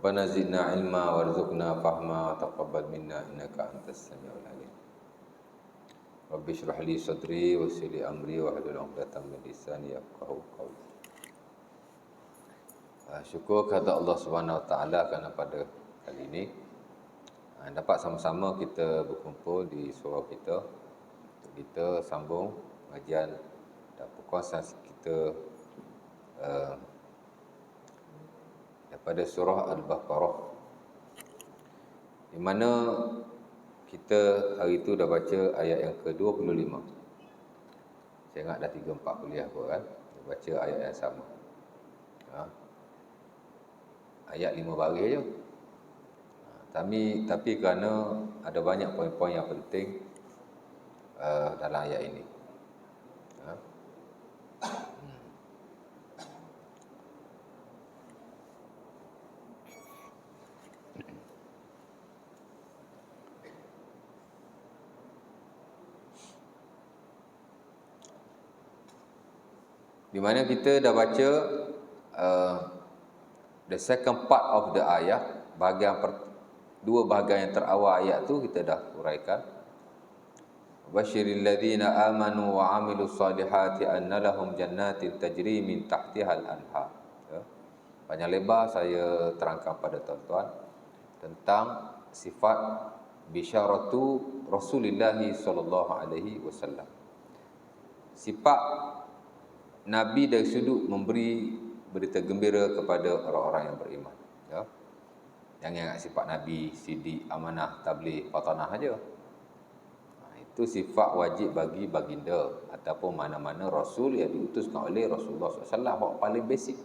Rabbana zidna ilma warzuqna fahma taqabbal minna innaka antas samiul alim. Rabbi shrah li sadri wa yassir li amri wahlul 'uqdatam min lisani yafqahu qawli. Syukur kepada Allah Subhanahu Wa Taala kerana pada kali ini dapat sama-sama kita berkumpul di surau kita untuk kita sambung pengajian dan perkongsian kita daripada surah Al-Baqarah, di mana kita hari itu dah baca ayat yang ke-25. Saya ingat dah 3-4 kuliah pun kan, baca ayat yang sama. Ayat 5 baris je. Tapi kerana ada banyak poin-poin yang penting dalam ayat ini. Di mana kita dah baca the second part of the ayat, dua bahagian yang terawal ayat tu kita dah uraikan. Basyiril ladzina amanu wa 'amilus solihati anna lahum jannatin tajri min tahtiha al-anhar. Panjang lebar saya terangkan pada tuan-tuan tentang sifat bisyaratu Rasulullah sallallahu alaihi wasallam. Sifat Nabi dari sudut memberi berita gembira kepada orang-orang yang beriman. Jangan ingat sifat Nabi, sidik, amanah, tabligh, fatanah aja. Itu sifat wajib bagi baginda ataupun mana-mana Rasul yang diutuskan oleh Rasulullah SAW. Hak paling basic,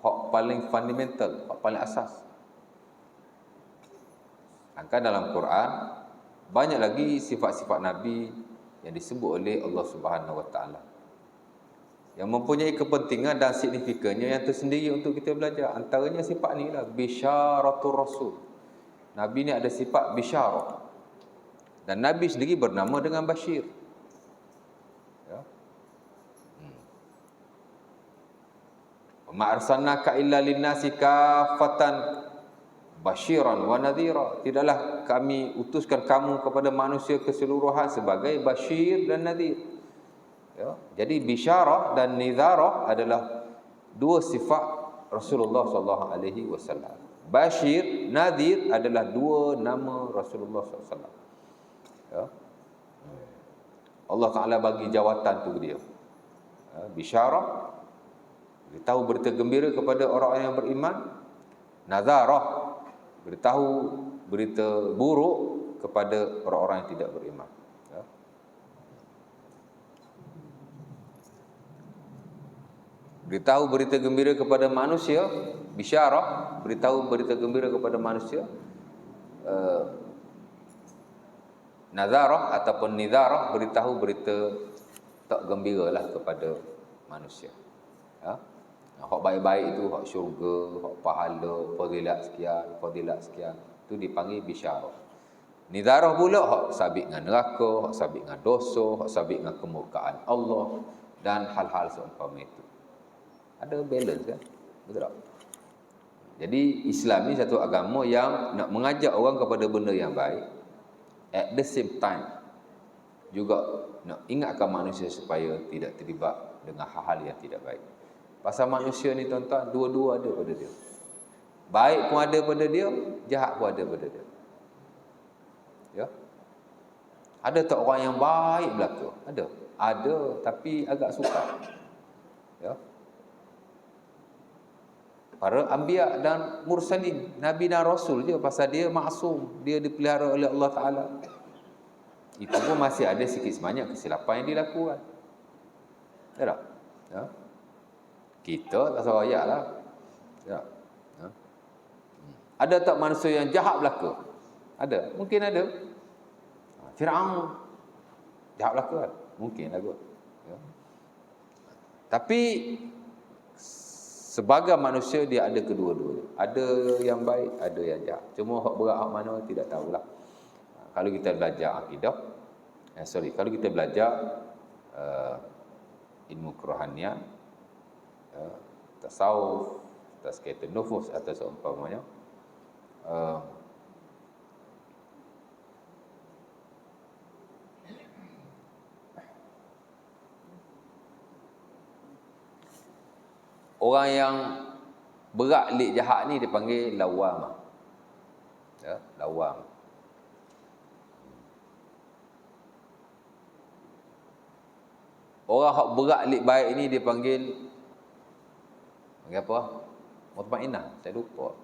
hak paling fundamental, hak paling asas. Sedangkan dalam Quran banyak lagi sifat-sifat Nabi yang disebut oleh Allah Subhanahu Wa Taala yang mempunyai kepentingan dan signifikannya yang tersendiri untuk kita belajar. Antaranya sifat ni lah, bisyaratul Rasul. Nabi ni ada sifat bisyarah, dan Nabi sendiri bernama dengan Bashir. Ma arsalnaka illa linnasi kafatan basyiran wa nadhira. Tidaklah kami utuskan kamu kepada manusia keseluruhan sebagai basyir dan nadhir. Jadi bisyarah dan nidharah adalah dua sifat Rasulullah sallallahu alaihi wasallam. Basyir, nadhir adalah dua nama Rasulullah sallallahu alaihi wasallam. Allah Taala bagi jawatan tu dia. Bisyarah, beritahu berita gembira kepada orang yang beriman. Nadharah, beritahu berita buruk kepada orang-orang yang tidak beriman. Beritahu berita gembira kepada manusia, bisyarah, beritahu berita gembira kepada manusia. Nadharah ataupun nidharah, beritahu berita tak gembira lah kepada manusia. Hak baik-baik itu, hak syurga, hak pahala, fadilat sekian, itu dipanggil bisyarah. Nidharah pula hak sabit dengan neraka, hak sabit dengan dosa, hak sabit dengan kemurkaan Allah dan hal-hal seumpama itu. Ada balance kan? Betul tak? Jadi Islam ni satu agama yang nak mengajak orang kepada benda yang baik, at the same time juga nak ingatkan manusia supaya tidak terlibat dengan hal-hal yang tidak baik. Pasal manusia ni tuan-tuan, dua-dua ada pada dia. Baik pun ada pada dia, jahat pun ada pada dia. Ya. Ada tak orang yang baik berlaku? Ada, tapi agak sukar. Ya. Para anbiya dan mursalin, nabi dan rasul je, pasal dia maksum, dia dipelihara oleh Allah Taala. Itu pun masih ada sikit sebanyak kesilapan yang dilakukan. Tak? Ya. Kita tak salah ayat lah. Ya. Ada tak manusia yang jahat berlaku? Ada, mungkin ada. Firaun jahat berlaku kan? Mungkin ada. Ya. Tapi sebagai manusia dia ada kedua-dua. Ada yang baik, ada yang jahat. Cuma hak berat hak mana tidak tahulah. Kalau kita belajar akidah, kalau kita belajar ilmu kerohanian, tasawuf, tazkiyatun nufus atau seumpamanya. Orang yang berat lik jahat ni dipanggil lawam. Ya, lawam. Orang hak berat lik baik ni dipanggil apa? Mutmainnah, saya lupa.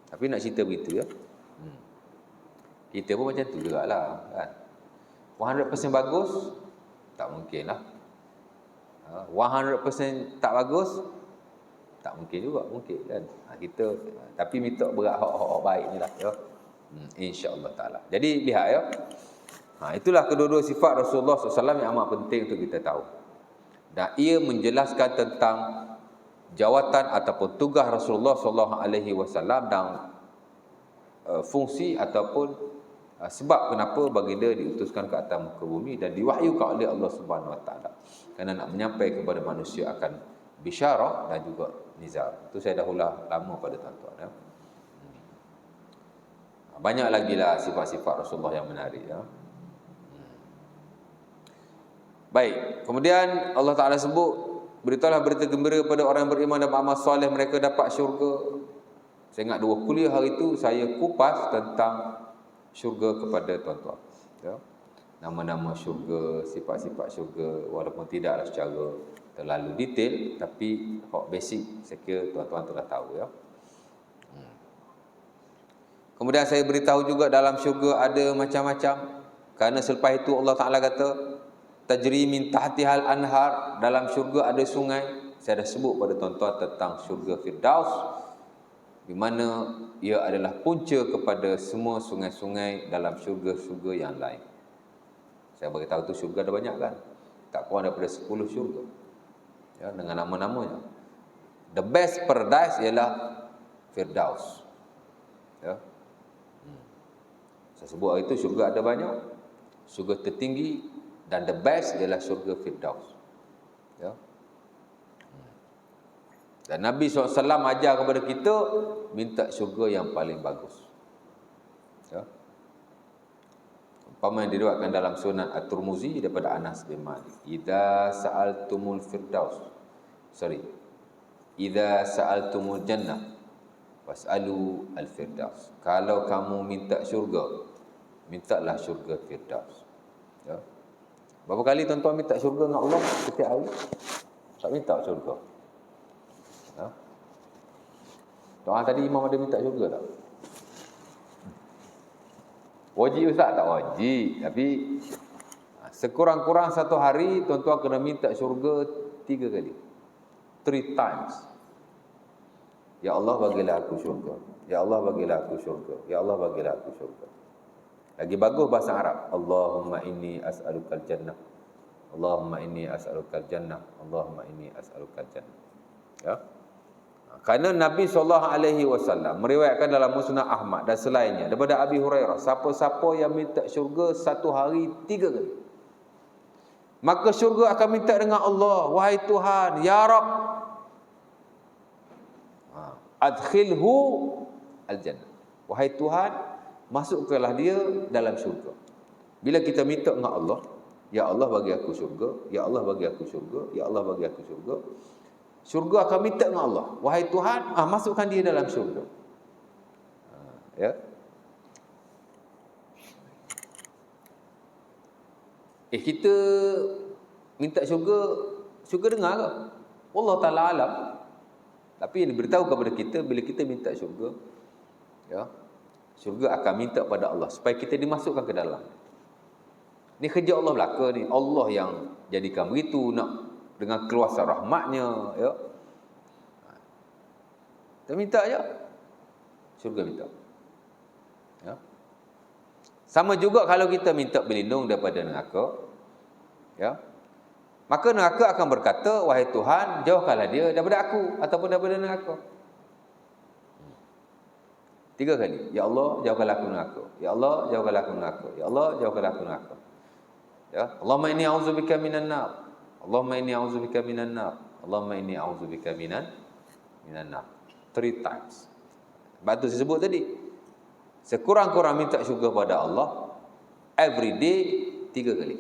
Tapi nak cerita begitu ya. Kita pun macam tu jugalah kan. 100% bagus tak mungkin lah. 100% tak bagus tak mungkin juga, mungkin kan. Kita tapi minta berat hak baik ni lah ya. Insya-Allah taala. Jadi lihat ya. Itulah kedua-dua sifat Rasulullah SAW yang amat penting untuk kita tahu. Dan ia menjelaskan tentang jawatan ataupun tugas Rasulullah SAW dan fungsi ataupun sebab kenapa baginda diutuskan ke atas muka bumi dan diwahyukan oleh Allah Subhanahu Wa Taala, kerana nak menyampaikan kepada manusia akan bisyarah dan juga nizar. Itu saya dah ulang lama pada tuan-tuan ya. Banyak lagi lah sifat-sifat Rasulullah yang menarik ya. Baik, kemudian Allah Ta'ala sebut, beritahulah berita gembira kepada orang yang beriman dan beramal soleh, mereka dapat syurga. Saya ingat 2 kuliah hari itu saya kupas tentang syurga kepada tuan-tuan ya. Nama-nama syurga, sifat-sifat syurga, walaupun tidaklah secara terlalu detail, tapi hak basic saya kira tuan-tuan telah tahu ya. Kemudian saya beritahu juga dalam syurga ada macam-macam, kerana selepas itu Allah Ta'ala kata tajri min tahtihal anhar, dalam syurga ada sungai. Saya dah sebut pada tuan-tuan tentang syurga Firdaus, di mana ia adalah punca kepada semua sungai-sungai dalam syurga-syurga yang lain. Saya beritahu tu syurga ada banyak kan, tak kurang daripada 10 syurga ya, dengan nama-namanya. The best paradise ialah Firdaus ya. Saya sebut hari itu syurga ada banyak, syurga tertinggi dan the best ialah syurga Firdaus ya. Dan Nabi SAW ajar kepada kita minta syurga yang paling bagus ya. Umpama yang diriwayatkan dalam Sunan At-Tirmizi daripada Anas bin Malik, idza sa'altumul jannah was'alu al-firdaus. Kalau kamu minta syurga, mintalah syurga Firdaus ya. Berapa kali tuan-tuan minta syurga dengan Allah setiap hari? Tak minta syurga ya. Tuan tadi imam ada minta syurga tak? Wajib ustaz? Tak wajib, tapi sekurang-kurang satu hari tuan-tuan kena minta syurga 3 kali, 3 times. Ya Allah bagilah aku syurga, ya Allah bagilah aku syurga, ya Allah bagilah aku syurga. Lagi bagus bahasa Arab, Allahumma inni as'alukal jannah, Allahumma inni as'alukal jannah, Allahumma inni as'alukal jannah ya. Kerana Nabi SAW meriwayatkan dalam Musnad Ahmad dan selainnya daripada Abi Hurairah, siapa-siapa yang minta syurga satu hari 3 kali, maka syurga akan minta dengan Allah, wahai Tuhan, ya Rab, adkhilhu al-jannah, wahai Tuhan, masukkanlah dia dalam syurga. Bila kita minta dengan Allah, ya Allah bagi aku syurga, ya Allah bagi aku syurga, ya Allah bagi aku syurga, syurga akan minta dengan Allah, wahai Tuhan, masukkan dia dalam syurga ya. Kita minta syurga dengar ke? Allah Ta'ala alam. Tapi yang diberitahu kepada kita, bila kita minta syurga ya, syurga akan minta pada Allah supaya kita dimasukkan ke dalam. Ni kerja Allah belaka ni. Allah yang jadikan begitu, nak dengan keluasan rahmatnya ya. Kita minta aja, syurga minta ya. Sama juga kalau kita minta berlindung daripada neraka ya, maka neraka akan berkata, wahai Tuhan, jauhkanlah dia daripada aku ataupun daripada neraka. 3 kali, ya Allah jauhkanlah aku neraka, ya Allah jauhkanlah aku neraka, ya Allah jauhkanlah aku neraka ya. Allahumma inni a'udzubika minan nar, Allahumma inni a'udzubika minan nar, Allahumma inni a'udzubika minan minan nar. 3 times. Sebab tu saya sebut tadi, sekurang-kurang minta syurga pada Allah every day 3 kali.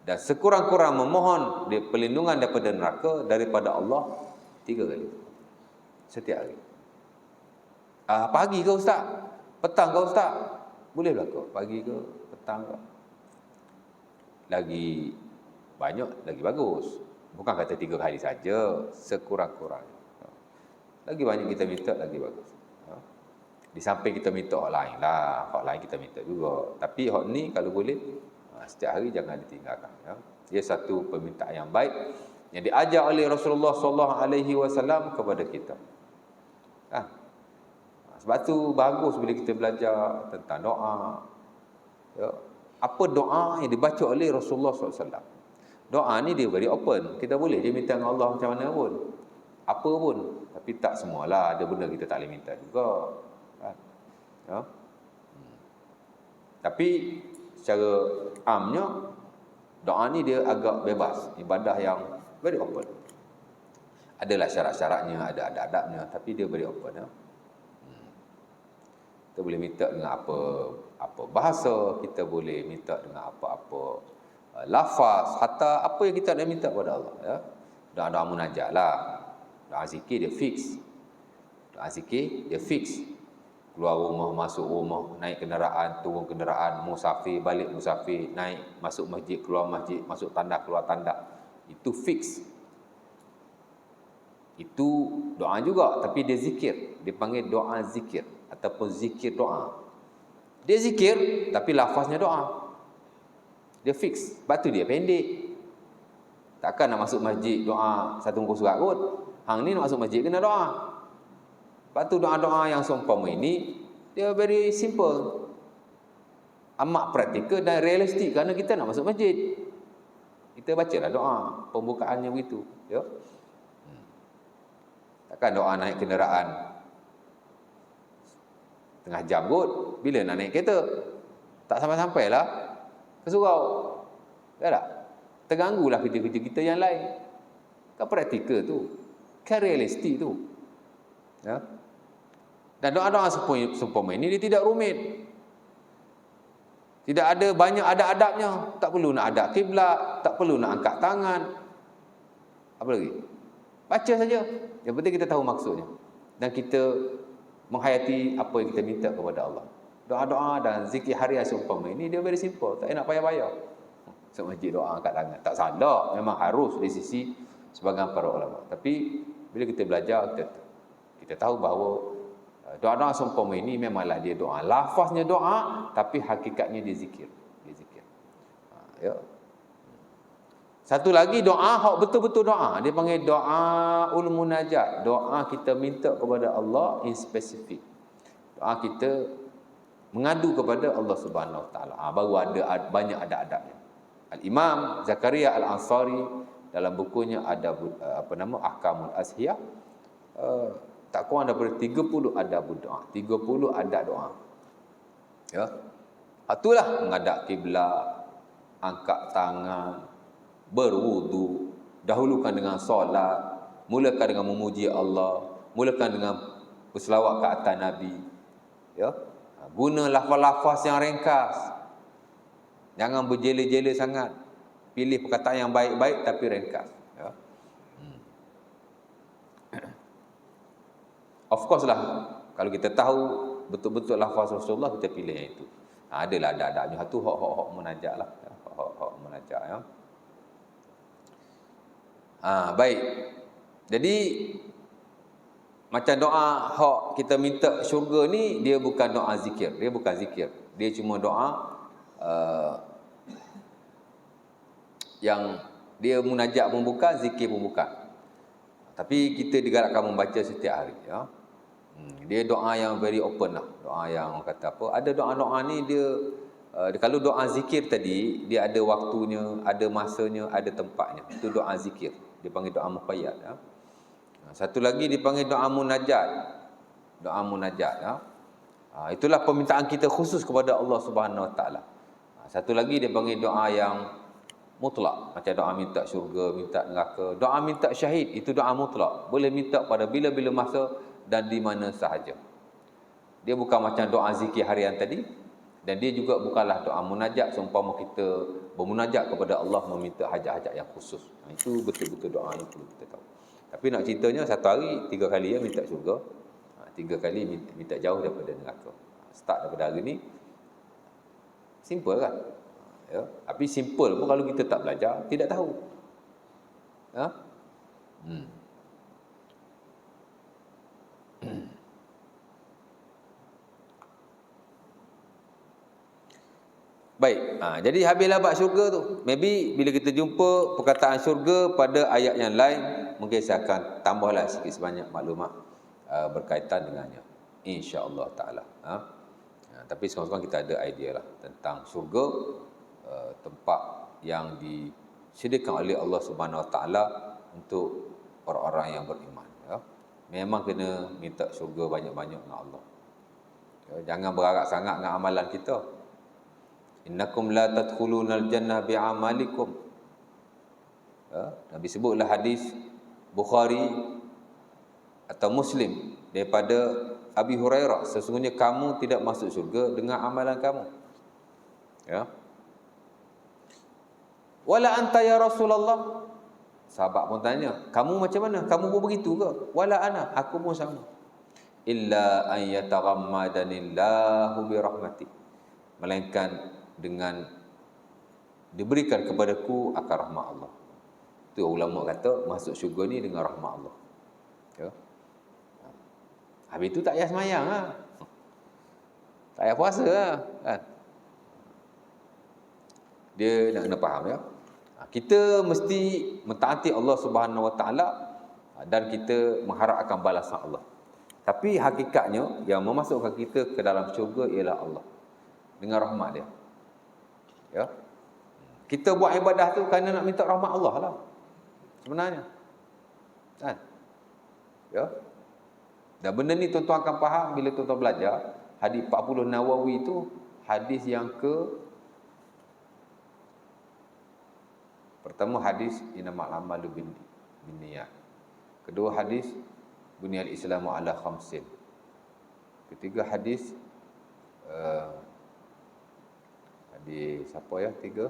Dan sekurang-kurang memohon perlindungan daripada neraka daripada Allah 3 kali. Setiap hari. Pagi ke ustaz? Petang ke ustaz? Boleh berlaku. Pagi ke petang ke? Lagi banyak, lagi bagus. Bukan kata 3 kali saja, sekurang-kurang. Lagi banyak kita minta, lagi bagus. Di samping kita minta hak lain lah, hak lain kita minta juga. Tapi hak ni kalau boleh, setiap hari jangan ditinggalkan. Ia satu permintaan yang baik yang diajar oleh Rasulullah SAW kepada kita. Sebab tu bagus bila kita belajar tentang doa. Apa doa yang dibaca oleh Rasulullah SAW? Doa ni dia very open. Kita boleh je minta dengan Allah macam mana pun. Apa pun. Tapi tak semualah. Ada benda kita tak boleh minta juga. Tapi secara amnya, doa ni dia agak bebas. Ibadah yang very open. Adalah syarat-syaratnya, ada adab-adabnya. Tapi dia very open. Kita boleh minta dengan apa bahasa. Kita boleh minta dengan apa-apa lafaz, hatta apa yang kita nak minta kepada Allah. Doa-doa munajat lah. Doa zikir dia fix. Doa zikir dia fix. Keluar rumah, masuk rumah, naik kenderaan, turun kenderaan, musafir, balik musafir, naik, masuk masjid, keluar masjid, masuk tanda, keluar tanda. Itu fix. Itu doa juga, tapi dia zikir. Dia panggil doa zikir ataupun zikir doa. Dia zikir, tapi lafaznya doa. Dia fix. Sebab tu dia pendek. Takkan nak masuk masjid doa satu muka surat kot. Hang ni nak masuk masjid kena doa. Sebab tu doa-doa yang seumpama ini dia very simple. Amat praktikal dan realistik kerana kita nak masuk masjid. Kita bacalah doa. Pembukaannya begitu. Ya. Takkan doa naik kenderaan tengah jam kot. Bila nak naik kereta? Tak sampai-sampai lah ke surau. Ya tak? Terganggulah kerja-kerja kita yang lain. Kan praktikal tu. Kan realistik tu. Ya. Dan doa-doa seumpama ini dia tidak rumit. Tidak ada banyak adab-adabnya. Tak perlu nak adab kiblat, tak perlu nak angkat tangan. Apa lagi? Baca saja. Yang penting kita tahu maksudnya. Dan kita menghayati apa yang kita minta kepada Allah. Doa-doa dan zikir harian seumpama ini dia very simple. Tak nak payah-payah. Masuk masjid doa angkat tangan. Tak salah. Memang harus dari sisi sebagian para ulama. Tapi bila kita belajar, kita tahu bahawa doa-doa seumpama ini memanglah dia doa. Lafaznya doa, tapi hakikatnya dia zikir. Dia zikir. Ya. Satu lagi doa, hak betul-betul doa. Dia panggil doa ul munajat. Doa kita minta kepada Allah in spesifik. Doa kita mengadu kepada Allah Subhanahu Wa Taala. Baru ada banyak adab-adabnya. Al-Imam Zakaria Al-Ansari dalam bukunya ada Ahkamul Ashiyah, tak kurang daripada 30 adab doa. 30 adab doa. Ya. Itulah menghadap kiblat, angkat tangan, berwudu, dahulukan dengan solat, mulakan dengan memuji Allah, mulakan dengan berselawat ke atas Nabi. Ya. Guna lafaz-lafaz yang ringkas. Jangan berjela-jela sangat. Pilih perkataan yang baik-baik tapi ringkas. Ya. Of course lah, kalau kita tahu betul-betul lafaz Rasulullah, kita pilih yang itu. Adalah adab-adabnya. Itu hak-hak munajat lah. Hak-hak munajat. Ya. Baik. Jadi macam doa hak kita minta syurga ni, dia bukan doa zikir. Dia bukan zikir. Dia cuma doa yang dia munajat pun bukan, zikir pun bukan. Tapi kita digalakkan membaca setiap hari. Ya. Dia doa yang very open lah. Doa yang orang kata apa. Ada doa-doa ni dia kalau doa zikir tadi, dia ada waktunya, ada masanya, ada tempatnya. Itu doa zikir. Dia panggil doa muqayyad. Ya. Satu lagi dipanggil doa munajat. Doa munajat. Ya. Itulah permintaan kita khusus kepada Allah Subhanahu Wa Taala. Satu lagi dia panggil doa yang mutlak. Macam doa minta syurga, minta neraka. Doa minta syahid, itu doa mutlak. Boleh minta pada bila-bila masa dan di mana sahaja. Dia bukan macam doa zikir harian tadi. Dan dia juga bukanlah doa munajat, seumpama kita bermunajat kepada Allah meminta hajat-hajat yang khusus. Itu betul-betul doa yang perlu kita tahu. Tapi nak ceritanya, satu hari 3 kali minta syurga, 3 kali minta jauh daripada neraka. Start daripada hari ni, simple kan? Ya? Tapi simple pun kalau kita tak belajar, tidak tahu. Ya? Baik, jadi habislah bab syurga tu. Maybe bila kita jumpa perkataan syurga pada ayat yang lain, mungkin saya akan tambahlah sikit sebanyak maklumat berkaitan dengannya, insya-Allah taala. Tapi sekarang kita ada idea lah tentang syurga, tempat yang disediakan oleh Allah Subhanahu Wa Taala untuk orang-orang yang beriman. Ya. Memang kena minta syurga banyak-banyak dengan Allah. Ya, jangan berharap sangat dengan amalan kita. Innakum la tadkhulunal jannah bi'amalikum. Ya, Nabi sebutlah hadis Bukhari atau Muslim daripada Abi Hurairah, sesungguhnya kamu tidak masuk syurga dengan amalan kamu. Ya. Wala anta ya Rasulullah. Sahabat pun tanya, kamu macam mana? Kamu pun begitu ke? Wala ana, aku pun sama. Illa an yataghammadanillahu bi rahmati. Melainkan dengan diberikan kepadaku akan rahmat Allah. Itu ulama kata masuk syurga ni dengan rahmat Allah. Ya. Habis itu tak payah semayang lah. Tak payah puasa lah. Kan? Dia nak kena faham ya. Kita mesti mentaati Allah Subhanahu Wa Taala dan kita mengharap akan balasan Allah. Tapi hakikatnya yang memasukkan kita ke dalam syurga ialah Allah dengan rahmat dia. Ya. Kita buat ibadah tu kerana nak minta rahmat Allah lah. Sebenarnya. Kan? Ya. Dan benda ni tuan-tuan akan faham bila tuan-tuan belajar hadis 40 Nawawi itu, hadis yang pertama hadis innamal a'malu binniyat. Kedua hadis bunyal islamu ala khamsin. Ketiga hadis hadis siapa ya? Tiga.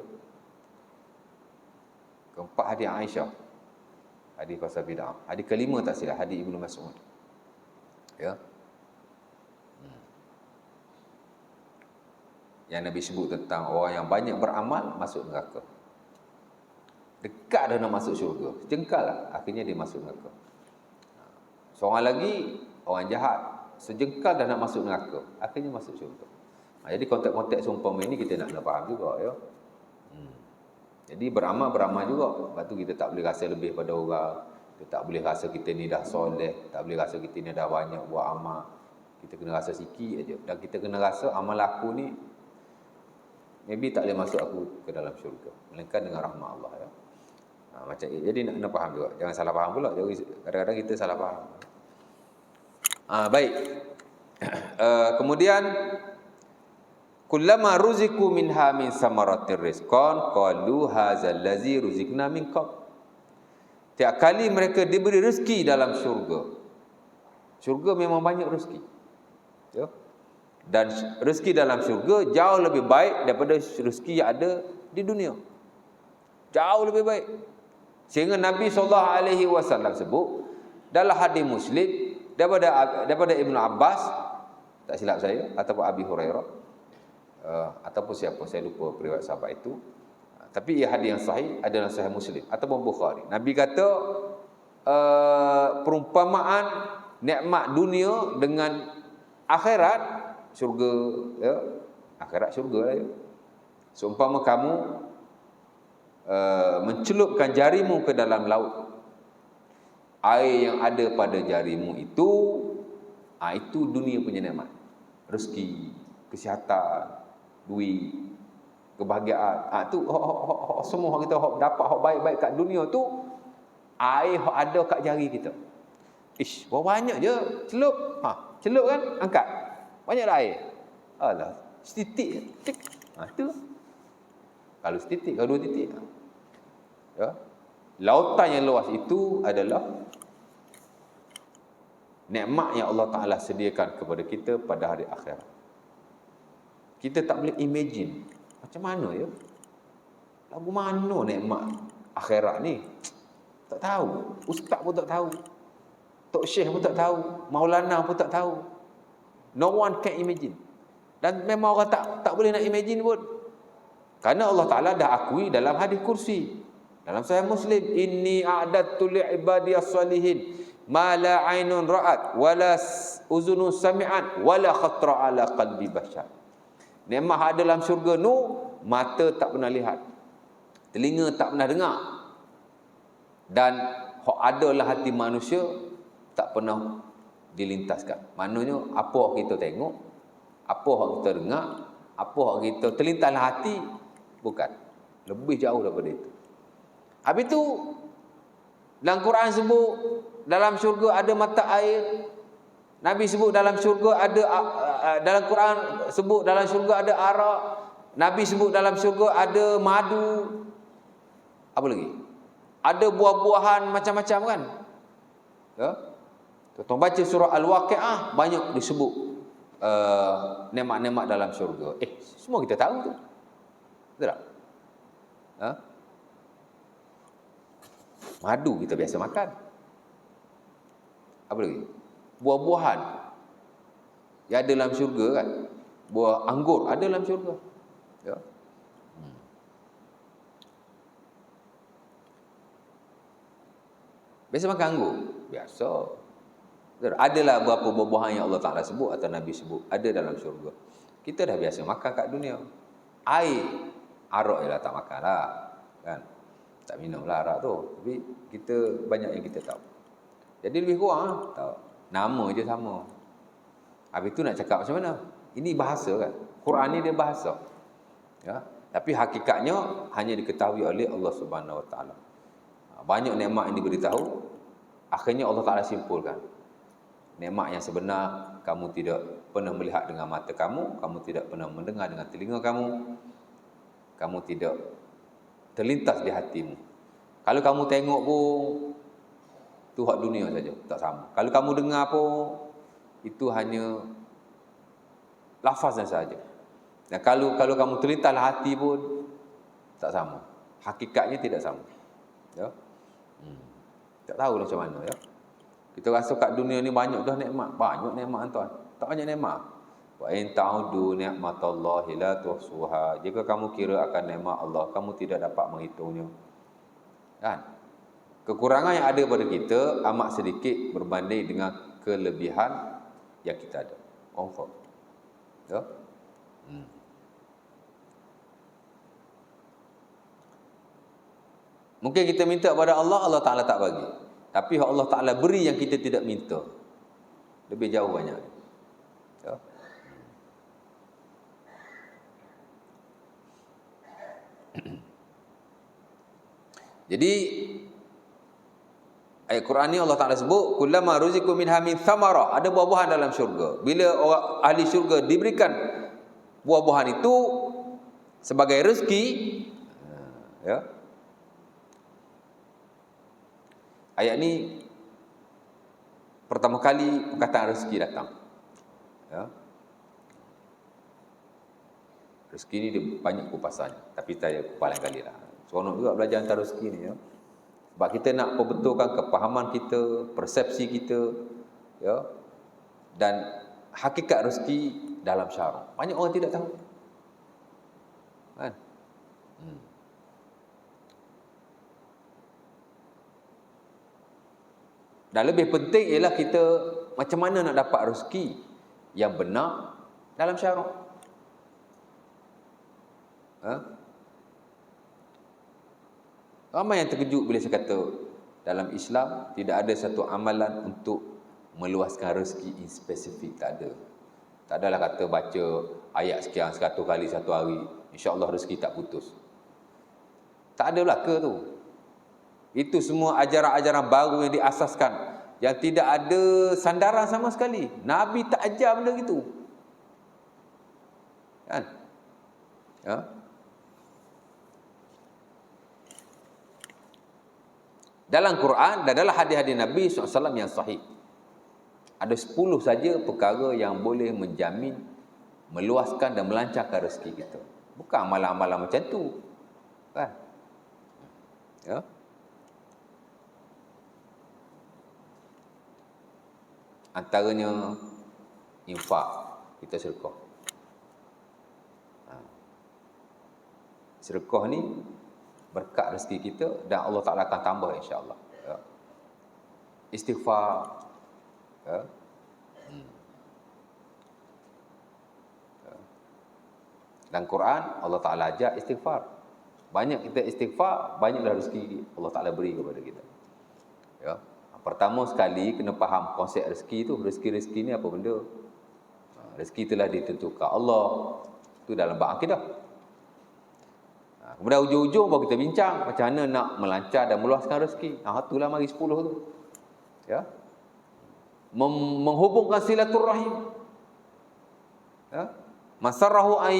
Keempat hadis Aisyah. Hadis pasal bid'ah. Hadis kelima tak silap hadis Ibnu Mas'ud. Ya. Yang Nabi sebut tentang orang yang banyak beramal masuk neraka. Dekat dah nak masuk syurga, sejengkal lah, akhirnya dia masuk neraka. Seorang lagi, orang jahat, sejengkal dah nak masuk neraka, akhirnya masuk syurga. Jadi konteks-konteks seumpama ini kita nak faham juga ya. Jadi beramal juga. Lepas tu kita tak boleh rasa lebih pada orang. Kita tak boleh rasa kita ni dah soleh, tak boleh rasa kita ni dah banyak buat amal. Kita kena rasa sikit aja. Dan kita kena rasa amal aku ni maybe tak boleh masuk aku ke dalam syurga, melainkan dengan rahmat Allah ya. Macam jadi nak kena faham juga. Jangan salah faham pula. Kadang-kadang kita salah faham. Baik. Kemudian kullama ruziku minha min samaratir rizqan qalu hadzal ladzi ruzikna min qabl. Tiap kali mereka diberi rezeki dalam syurga. Syurga memang banyak rezeki. Ya. Dan rezeki dalam syurga jauh lebih baik daripada rezeki yang ada di dunia. Jauh lebih baik. Sehingga Nabi SAW sebut dalam hadis Muslim daripada Ibnu Abbas, tak silap saya, ataupun Abi Hurairah, ataupun siapa, saya lupa periwayat sahabat itu. Tapi ia hadis yang sahih adalah Sahih Muslim ataupun Bukhari. Nabi kata perumpamaan nikmat dunia dengan akhirat syurga ya. Akhirat syurga lah ya. Seumpama kamu mencelupkan jarimu ke dalam laut. Air yang ada pada jarimu itu dunia punya nikmat. Rezeki, kesihatan, duit, kebahagiaan. Tu semua kita dapat hak baik-baik kat dunia tu, air hak ada kat jari kita. Ish, banyak je celup. Celup kan, angkat. Banyak dah air. Alah, setitik. Tik. Tu. Kalau setitik, kalau 2 titik. Ya. Lautan yang luas itu adalah nikmat yang Allah Ta'ala sediakan kepada kita pada hari akhirat. Kita tak boleh imagine macam mana ya, lagu mana nikmat akhirat ni. Tak tahu. Ustaz pun tak tahu, Tok Syekh pun tak tahu, Maulana pun tak tahu. No one can imagine. Dan memang orang tak boleh nak imagine pun. Kerana Allah Ta'ala dah akui dalam hadis kursi, dalam Sahih Muslim, inni a'dadtu li'ibadiyas salihin ma la ainun ra'at wala uzunun sami'at wala khatra ala qalbi bashar. Nikmat ada dalam syurga nu mata tak pernah lihat, telinga tak pernah dengar, dan hak adalah hati manusia tak pernah dilintaskan. Maknanya apa yang kita tengok, apa yang kita dengar, apa yang kita terlintas dalam hati, bukan, lebih jauh daripada itu. Habis tu dalam Quran sebut dalam syurga ada mata air. Nabi sebut dalam syurga ada dalam Quran sebut dalam syurga ada arak. Nabi sebut dalam syurga ada madu. Apa lagi? Ada buah-buahan macam-macam kan? Ya. Kita baca surah Al-Waqiah, banyak disebut nikmat-nikmat dalam syurga. Semua kita tahu tu. Betul tak? Ha? Madu kita biasa makan. Apa lagi? Buah-buahan yang ada dalam syurga kan? Buah anggur ada dalam syurga. Ya. Biasa makan anggur? Biasa. Adalah beberapa buah-buahan yang Allah Ta'ala sebut atau Nabi sebut ada dalam syurga. Kita dah biasa makan kat dunia. Air, arak ialah tak makan lah, kan? Tak minum lah arak tu. Tapi kita banyak yang kita tahu. Jadi lebih kurang tahu. Nama je sama. Habis tu nak cakap macam mana? Ini bahasa kan? Quran ni dia bahasa. Ya? Tapi hakikatnya hanya diketahui oleh Allah Subhanahu Wa Ta'ala. Banyak nikmat yang diberitahu, akhirnya Allah Ta'ala simpulkan. Nikmat yang sebenar kamu tidak pernah melihat dengan mata kamu, kamu tidak pernah mendengar dengan telinga kamu, kamu tidak terlintas di hatimu. Kalau kamu tengok pun, itu hak dunia saja, tak sama. Kalau kamu dengar pun, itu hanya lafaznya saja. Dan kalau kamu terlintas hati pun, tak sama. Hakikatnya tidak sama. Ya? Tak tahu macam mana ya. Kita rasa kat dunia ni banyak dah nikmat, banyak nikmat tuan. Tak banyak nikmat. Wa in ta'udu ni'matallahi la tuhsuha. Jika kamu kira akan nikmat Allah, kamu tidak dapat menghitungnya. Kan? Kekurangan yang ada pada kita amat sedikit berbanding dengan kelebihan yang kita ada. Confirm. Ya? Mungkin kita minta kepada Allah, Allah Ta'ala tak bagi. Tapi Allah Ta'ala beri yang kita tidak minta. Lebih jauh banyak. Ya. Jadi ayat Quran ni Allah Ta'ala sebut, kullama ruziqu minha min thamarah, ada buah-buahan dalam syurga. Bila orang ahli syurga diberikan buah-buahan itu sebagai rezeki, ya. Ayat ni pertama kali perkataan rezeki datang. Ya. Rezeki ni dia banyak kupasannya, tapi saya paling kali lah. Seronok juga belajar tentang rezeki ni ya. Sebab kita nak perbetulkan kepahaman kita, persepsi kita, ya. Dan hakikat rezeki dalam syara. Banyak orang tidak tahu. Kan? Dan lebih penting ialah kita macam mana nak dapat rezeki yang benar dalam syarak. Ramai yang terkejut bila saya kata dalam Islam tidak ada satu amalan untuk meluaskan rezeki in spesifik. Tak ada. Tak adalah kata baca ayat sekian 100 kali satu hari, insya-Allah rezeki tak putus. Tak ada belaka tu. Itu semua ajaran-ajaran baru yang diasaskan, yang tidak ada sandaran sama sekali. Nabi tak ajar benda gitu. Kan? Ya? Dalam Quran dan dalam hadis-hadis Nabi SAW yang sahih, ada 10 saja perkara yang boleh menjamin, meluaskan dan melancarkan rezeki kita. Bukan amalan-amalan macam tu. Kan? Ya. Antaranya infak, kita sedekah. Sedekah ni berkat rezeki kita dan Allah Ta'ala akan tambah insya-Allah. Ya. Istighfar. Ya. Dan Quran Allah Ta'ala ajar istighfar. Banyak kita istighfar, banyaklah rezeki Allah Ta'ala beri kepada kita. Ya. Pertama sekali kena faham konsep rezeki tu. Rezeki-rezeki ni apa benda? Rezeki telah ditentukan Allah. Itu dalam bab akidah. Kemudian ujung-ujung baru kita bincang macam mana nak melancar dan meluaskan rezeki. Itulah mari 10 tu. Ya. Menghubungkan silaturrahim. Ya. Masarrahu ay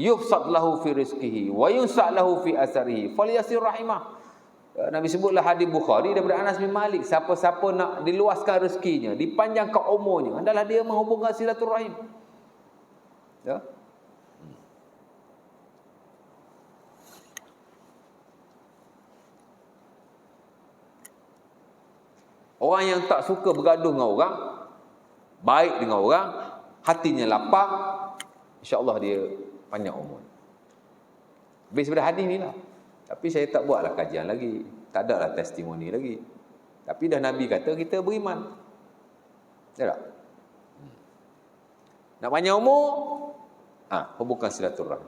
yufsad lahu fi rizqihi wa yunsa lahu fi asarihi falyasir rahimah. Nabi sebutlah hadis Bukhari daripada Anas bin Malik, siapa-siapa nak diluaskan rezekinya, dipanjangkan umurnya, adalah dia menghubungkan silaturahim. Ya. Orang yang tak suka bergaduh dengan orang, baik dengan orang, hatinya lapang, insya-Allah dia panjang umur. Habis daripada hadis ni lah. Tapi saya tak buatlah kajian lagi. Tak ada lah testimoni lagi. Tapi dah Nabi kata kita beriman. Ya tak? Nak panjang umur, hubungkan silaturahim.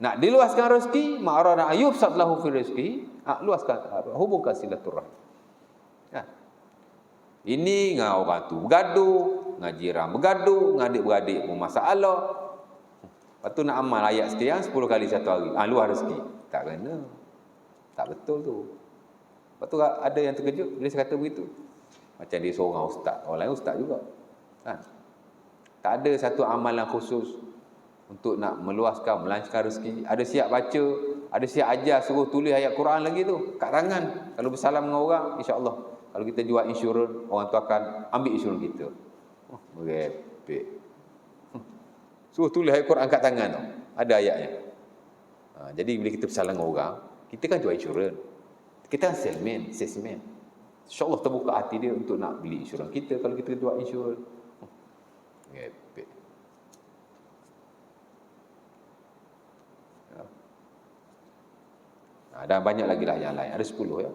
Nak diluaskan rezeki, ma'arana ayub sadlahu fi rezeki, luaskan, hubungkan silaturahim. Ya. Ini dengan orang tu bergaduh, dengan jiran bergaduh, dengan adik-beradik pun masalah. Lepas tu nak amal ayat sekian 10 kali satu hari. Luar rezeki. Tak kena. Tak betul tu. Lepas tu ada yang terkejut bila saya kata begitu. Macam dia seorang ustaz. Orang lain ustaz juga. Kan? Tak ada satu amalan khusus untuk nak meluaskan, melancarkan rezeki. Ada siap baca, ada siap ajar, suruh tulis ayat Quran lagi tu. Kat tangan. Kalau bersalam dengan orang, insya-Allah. Kalau kita jual insurans, orang tu akan ambil insurans kita. Merepek. Suruh tulis ayat Quran kat tangan tu. Ada ayatnya. Jadi bila kita bersalam dengan orang, kita kan jual insurans. Kita kan salesman. InsyaAllah terbuka hati dia untuk nak beli insurans kita kalau kita jual insurans. Merepek. Dan banyak lagi lah yang lain. Ada 10 ya.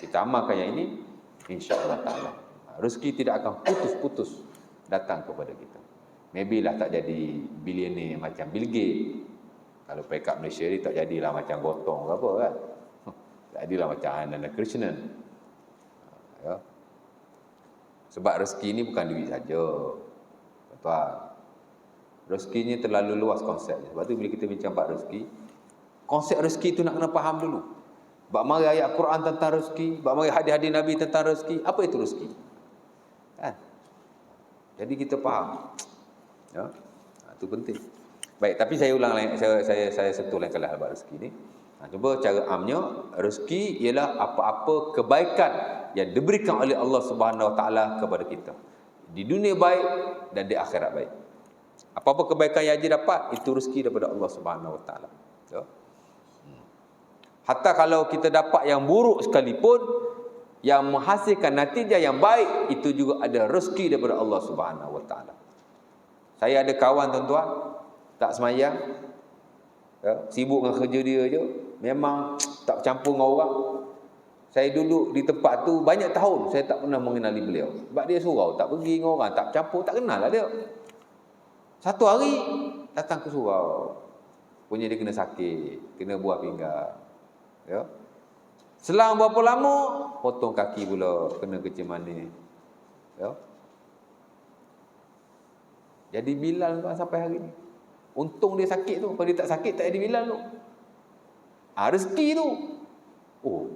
Kita amalkan yang ini, insya-Allah ta'ala. Rezeki tidak akan putus-putus datang kepada kita. Maybe lah tak jadi bilioner macam Bill Gates. Kalau peringkat Malaysia ni tak jadilah macam Gotong ke apa kan. Tak jadilah macam Ananda Krishnan. Ya. Sebab rezeki ni bukan duit saja. Tuan. Rezeki ni terlalu luas konsepnya. Sebab tu bila kita bincang bab rezeki, konsep rezeki tu nak kena faham dulu. Bab mari ayat Quran tentang rezeki, bab mari hadis-hadis Nabi tentang rezeki, apa itu rezeki? Kan? Jadi kita faham. Ya. Itu penting. Baik, tapi saya ulang lagi, saya sentuh lain kali bab rezeki ni. Cuba cara amnya, rezeki ialah apa-apa kebaikan yang diberikan oleh Allah Subhanahu Wa Taala kepada kita. Di dunia baik dan di akhirat baik. Apa-apa kebaikan yang dia dapat, itu rezeki daripada Allah Subhanahu Wa Taala. Ya. Hatta kalau kita dapat yang buruk sekalipun, yang menghasilkan natijah yang baik, itu juga ada rezeki daripada Allah Subhanahu Wa Taala. Saya ada kawan tuan-tuan, tak semayang, ya, sibuk dengan kerja dia je, memang tak bercampur dengan orang. Saya duduk di tempat tu banyak tahun, saya tak pernah mengenali beliau. Sebab dia surau, tak pergi dengan orang, tak bercampur, tak kenal lah dia. Satu hari datang ke surau, punya dia kena sakit, kena buah pinggang. Ya. Selang berapa lama, potong kaki pula, kena kecil manis. Ya. Jadi Bilal tuan sampai hari ni. Untung dia sakit tu. Kalau dia tak sakit, tak jadi Bilal tu. Rezeki tu. Oh,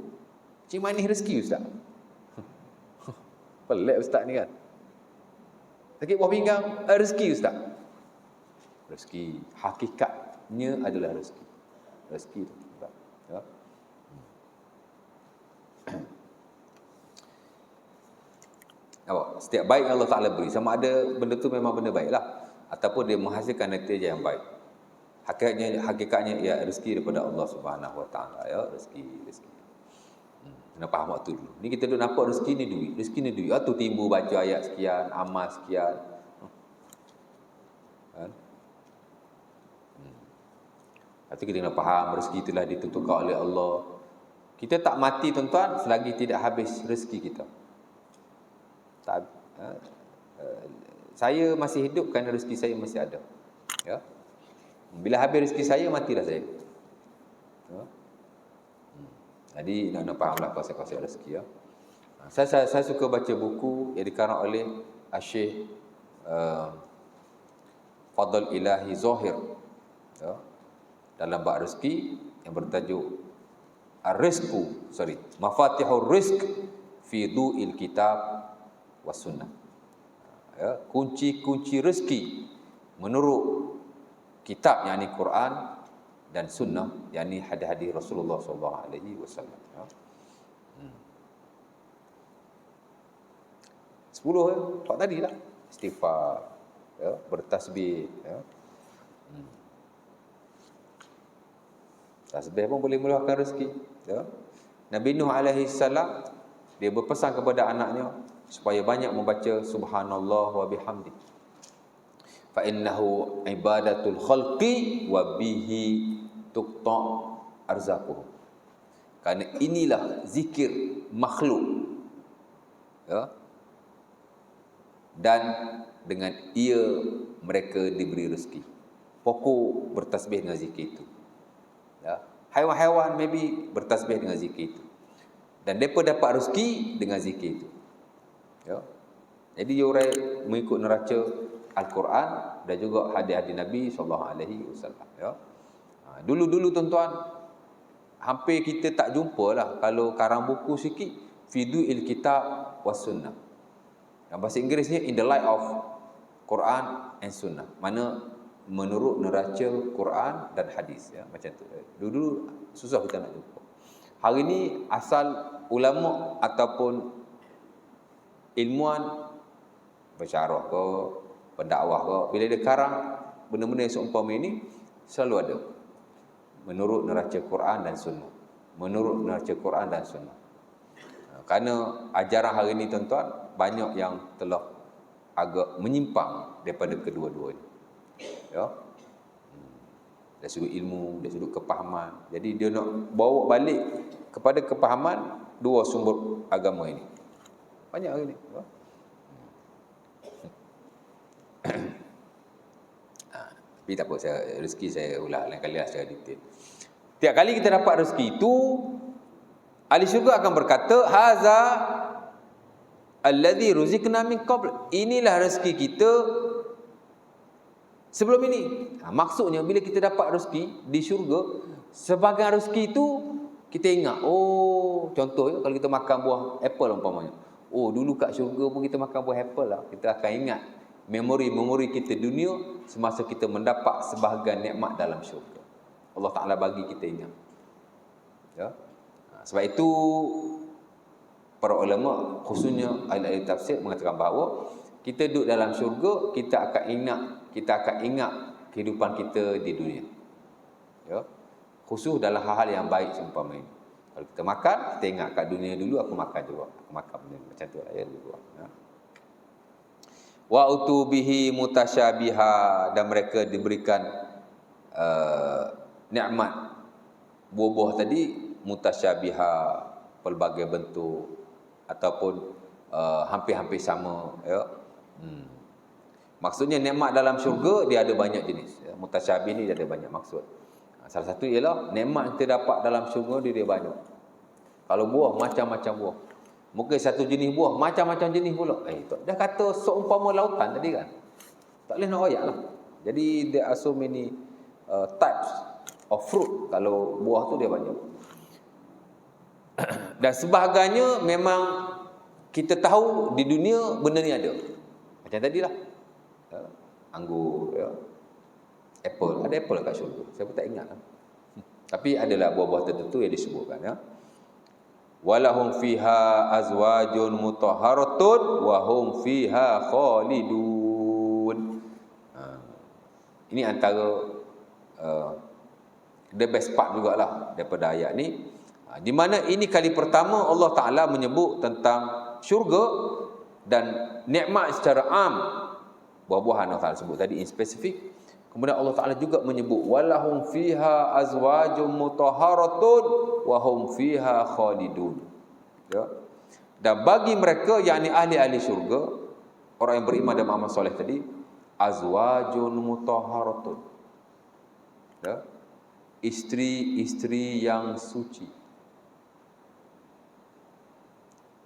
cik manis rezeki ustaz. Pelik ustaz ni kan. Sakit buah pinggang, rezeki ustaz. Rezeki. Hakikatnya adalah rezeki. Rezeki tu. Ya. Nampak? Setiap baik yang Allah Ta'ala beri, sama ada benda tu memang benda baik lah, ataupun dia menghasilkan natijah yang baik. Hakikatnya ya rezeki daripada Allah Subhanahu Wa Ta'ala, ya, rezeki. Kena faham waktu dulu. Ni kita duk nampak rezeki ni duit. Rezeki ni duit. Tu timbul baca ayat sekian, amal sekian. Kan? Lepas tu kita kena faham rezeki itulah ditentukan oleh Allah. Kita tak mati tuan-tuan selagi tidak habis rezeki kita. Saya masih hidup kerana rezeki saya masih ada. Ya. Bila habis rezeki saya, matilah saya. Ya. Jadi nak fahamlah konsep-konsep rezeki, ya. Saya suka baca buku yang dikarang oleh Syekh Fadl Ilahi Zahir, ya, dalam bab rezeki yang bertajuk Mafatihur Rizq fi Du'il Kitab was Sunnah. Ya, kunci-kunci rezeki menurut kitab, yakni Quran dan Sunnah, yakni hadis-hadis Rasulullah sallallahu alaihi wasallam. 10 ya, tak tadilah. Istighfar, ya, bertasbih, ya. Tasbih pun boleh meluahkan rezeki, ya. Nabi Nuh alaihi salam dia berpesan kepada anaknya supaya banyak membaca subhanallah wa bihamdi. Fa innahu ibadatul khalqi wa bihi tuqta arzaquh. Kerana inilah zikir makhluk, ya, dan dengan ia mereka diberi rezeki. Pokok bertasbih dengan zikir itu, ya. Haiwan-haiwan maybe bertasbih dengan zikir itu, dan mereka dapat rezeki dengan zikir itu, ya. Jadi orang mengikut neraca Al-Quran dan juga hadis-hadis Nabi SAW, ya. Dulu-dulu tuan-tuan, hampir kita tak jumpa lah kalau karang buku sikit, Fidu'il Kitab was Sunnah. Yang bahasa Inggerisnya in the light of Quran and Sunnah. Mana menurut neraca Quran dan hadis, ya, macam tu. Dulu susah kita nak jumpa. Hari ni asal ulama ataupun ilmuwan bersyarah ke, pendakwah ke, bila dia karang benda-benda yang seumpama ini, selalu ada menurut neraca Quran dan Sunnah. Menurut neraca Quran dan Sunnah. Kerana ajaran hari ini tuan-tuan, banyak yang telah agak menyimpang daripada kedua-duanya, ya. Dari sudut ilmu, dari sudut kepahaman. Jadi dia nak bawa balik kepada kepahaman dua sumber agama ini. Banyak hari ini, ya. Tapi tak apa, rezeki saya ulang lain kali lah secara detail. Tiap kali kita dapat rezeki itu, ahli syurga akan berkata, haza alladhi ruziqna min qabl. Inilah rezeki kita sebelum ini. Maksudnya bila kita dapat rezeki di syurga, sebahagian rezeki itu kita ingat. Oh, contoh, kalau kita makan buah apple umpamanya. Oh, dulu kat syurga pun kita makan buah apple lah. Kita akan ingat memori-memori kita dunia semasa kita mendapat sebahagian nikmat dalam syurga. Allah Ta'ala bagi kita ingat, ya. Sebab itu para ulama, khususnya ahli tafsir, mengatakan bahawa kita duduk dalam syurga, kita akan ingat kehidupan kita di dunia, ya. Khusus dalam hal-hal yang baik seumpama ini. Kalau kita makan, kita ingat kat dunia dulu aku makan juga. Aku makan benda macam tu lah, ya, dulu, ya. Wa utubihi mutasyabiha, dan mereka diberikan nikmat buah-buah tadi mutasyabiha, pelbagai bentuk ataupun hampir-hampir sama, ya. Maksudnya nikmat dalam syurga dia ada banyak jenis, ya. Mutasyabih ni dia ada banyak maksud. Salah satu ialah nikmat yang kita dapat dalam syurga dia banyak. Kalau buah, macam-macam buah. Mungkin satu jenis buah, macam-macam jenis pula. Dah kata seumpama lautan tadi kan. Tak boleh nak royak lah. Jadi there are so many types of fruit. Kalau buah tu dia banyak. Dan sebahagiannya memang kita tahu di dunia benda ni ada. Macam tadilah, ya, anggur, ya. Apple. Ada apple kat syurga. Saya pun tak ingat lah. Tapi adalah buah-buah tertentu yang disebutkan, ya. walahum fiha azwajun mutahharatun wa hum fiha khalidun. Ini antara the best part jugalah daripada ayat ni, di mana ini kali pertama Allah Ta'ala menyebut tentang syurga dan nikmat secara am. Buah-buahan Allah Ta'ala sebut tadi in spesifik. Kemudian Allah Ta'ala juga menyebut walahum fiha azwajum mutahharatun wa hum fiha khalidun. Ya. Dan bagi mereka yakni ahli-ahli syurga, orang yang beriman dan amal soleh tadi, azwajun mutahharatun. Ya. Isteri-isteri yang suci.